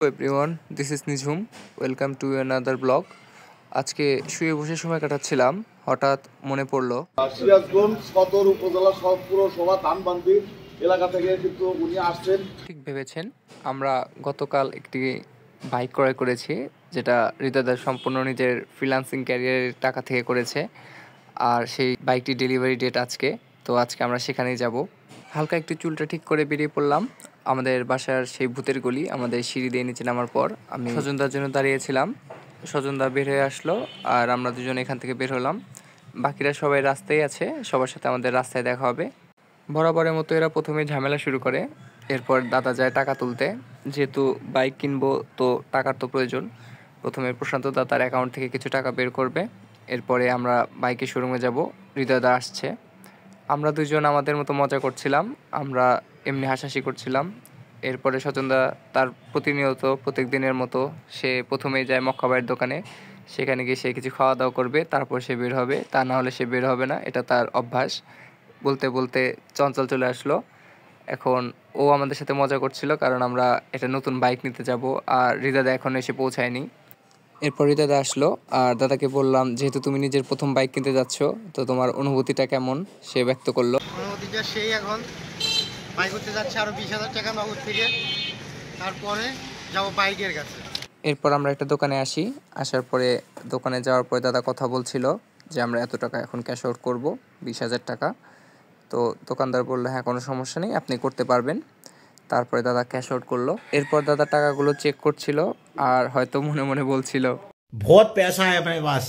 Everyone, this is Nijhum. Welcome to another blog. আজকে শুয়ে বসে সময় কাটাচ্ছিলাম, হঠাৎ মনে পড়লো সিরাজগঞ্জ সদর উপজেলা পুরসভা ধানবান্দি এলাকা থেকে কিন্তু উনি আসছেন। ঠিক ভেবেছেন, আমরা গতকাল একটি বাইক ক্রয় করেছি, যেটা হৃদয়দার সম্পূর্ণ নিজের ফ্রিল্যান্সিং ক্যারিয়ারের টাকা থেকে করেছে। আর সেই বাইকটি ডেলিভারি ডেট আজকে, তো আজকে আমরা সেখানেই যাব। হালকা একটু চুলটা ঠিক করে বেরিয়ে পড়লাম। আমাদের বাসার সেই ভূতের গলি, আমাদের সিঁড়ি দিয়ে নিচে নামার পর আমি স্বজনদার জন্য দাঁড়িয়েছিলাম। স্বজনদা বের হয়ে আসলো আর আমরা দুজন এখান থেকে বের হলাম। বাকিরা সবাই রাস্তায় আছে, সবার সাথে আমাদের রাস্তায় দেখা হবে। বরাবরের মতো এরা প্রথমে ঝামেলা শুরু করে, এরপর দাদা যায় টাকা তুলতে। যেহেতু বাইক কিনবো তো টাকার তো প্রয়োজন। প্রথমে প্রশান্ত দা তার অ্যাকাউন্ট থেকে কিছু টাকা বের করবে, এরপরে আমরা বাইকের শোরুমে যাব। হৃদয়দা আসছে। আমরা দুজন আমাদের মতো মজা করছিলাম, আমরা এমনি হাসাহাসি করছিলাম। এরপরে স্বজনদা তার প্রতিনিয়ত প্রত্যেক দিনের মতো সে প্রথমেই যায় মক্কাবাইয়ের দোকানে। সেখানে গিয়ে সে কিছু খাওয়া দাওয়া করবে, তারপর সে বের হবে। তা না হলে সে বের হবে না, এটা তার অভ্যাস। বলতে বলতে চঞ্চল চলে আসলো। এখন ও আমাদের সাথে মজা করছিল, কারণ আমরা একটা নতুন বাইক নিতে যাব আর হৃদয়দা এখন এসে পৌঁছায়নি। এরপর হৃদয়দা আসলো আর দাদাকে বললাম, যেহেতু তুমি নিজের প্রথম বাইক কিনতে যাচ্ছ, তো তোমার অনুভূতিটা কেমন সে ব্যক্ত করলো। অনুভূতিটা সেই, এখন বাইক করতে যাচ্ছে আরো 20,000 টাকা নগদ থেকে, তারপরে যাব বাইকের কাছে। এরপর আমরা একটা দোকানে আসি। আসার পরে দোকানে যাওয়ার পরে দাদা কথা বলছিল যে আমরা এত টাকা এখন ক্যাশ আউট করবো, 20,000 টাকা। তো দোকানদার বললো, হ্যাঁ কোনো সমস্যা নেই, আপনি করতে পারবেন। তারপরে দাদা ক্যাশ আউট করলো। এরপর দাদা টাকাগুলো চেক করছিল আর হয়তো মনে মনে বলছিল, बहुत पैसा है अपने पास,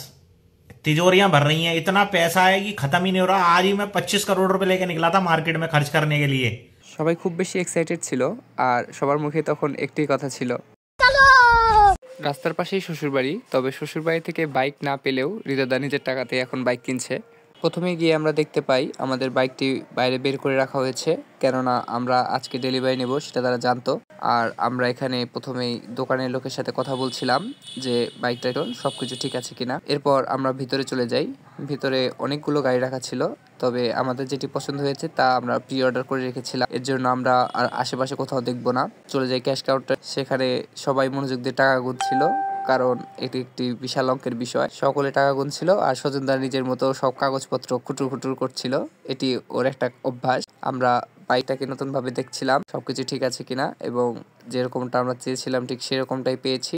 तिजोरियां भर रही हैं, इतना पैसा है कि खत्म ही नहीं हो रहा। आज ही मैं 25 करोड़ रुपए लेके निकला था मार्केट में खर्च करने के लिए। সবাই খুব বেশি এক্সাইটেড ছিল আর সবার মুখে তখন একটি কথা ছিল, রাস্তার পাশেই শ্বশুরবাড়ি। তবে শ্বশুরবাড়ি থেকে বাইক না পেলেও হৃদয়দা নিজের টাকাতে এখন বাইক কিনছে। প্রথমে গিয়ে আমরা দেখতে পাই আমাদের বাইকটি বাইরে বের করে রাখা হয়েছে, কেননা আমরা আজকে ডেলিভারি নেব সেটা তারা জানতো। আর আমরা এখানে প্রথমেই দোকানের লোকের সাথে কথা বলছিলাম যে বাইকটার সব কিছু ঠিক আছে কিনা। এরপর আমরা ভিতরে চলে যাই। ভিতরে অনেকগুলো গাড়ি রাখা ছিল, তবে আমাদের যেটি পছন্দ হয়েছে তা আমরা প্রি অর্ডার করে রেখেছিলাম। এর জন্য আমরা আর আশেপাশে কোথাও দেখবো না, চলে যাই ক্যাশ কাউন্টার। সেখানে সবাই মনোযোগ দিয়ে টাকা গুনছিল, কারণ এটি একটি বিশাল অঙ্কের বিষয়। সকলে টাকা গুনছিল আর স্বজনদা নিজের মতো সব কাগজপত্র খুটুর খুটুর করছিল। এটি ওর একটা অভ্যাস। আমরা বাইকটাকে নতুনভাবে দেখছিলাম সবকিছু ঠিক আছে কিনা, এবং যেরকমটা আমরা চেয়েছিলাম ঠিক সেরকমটাই পেয়েছি।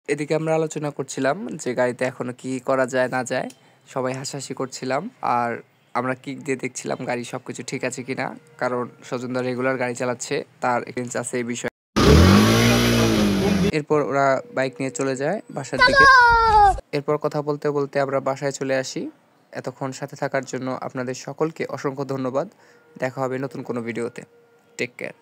এদিকে আমরা আলোচনা করছিলাম যে গাড়িতে এখনো কি করা যায় না যায়। সবাই হাসাহাসি করছিলাম আর আমরা কিক দিয়ে দেখছিলাম গাড়ি সবকিছু ঠিক আছে কিনা, কারণ স্বজনদা রেগুলার গাড়ি চালাচ্ছে, তার এক্সপিরিয়েন্স আছে এই বিষয়ে। এরপর ওরা বাইক নিয়ে চলে যায় বাসার দিকে। এরপর কথা বলতে বলতে আমরা বাসায় চলে আসি। এতক্ষণ সাথে থাকার জন্য আপনাদের সকলকে অসংখ্য ধন্যবাদ। দেখা হবে নতুন কোনো ভিডিওতে। Take care.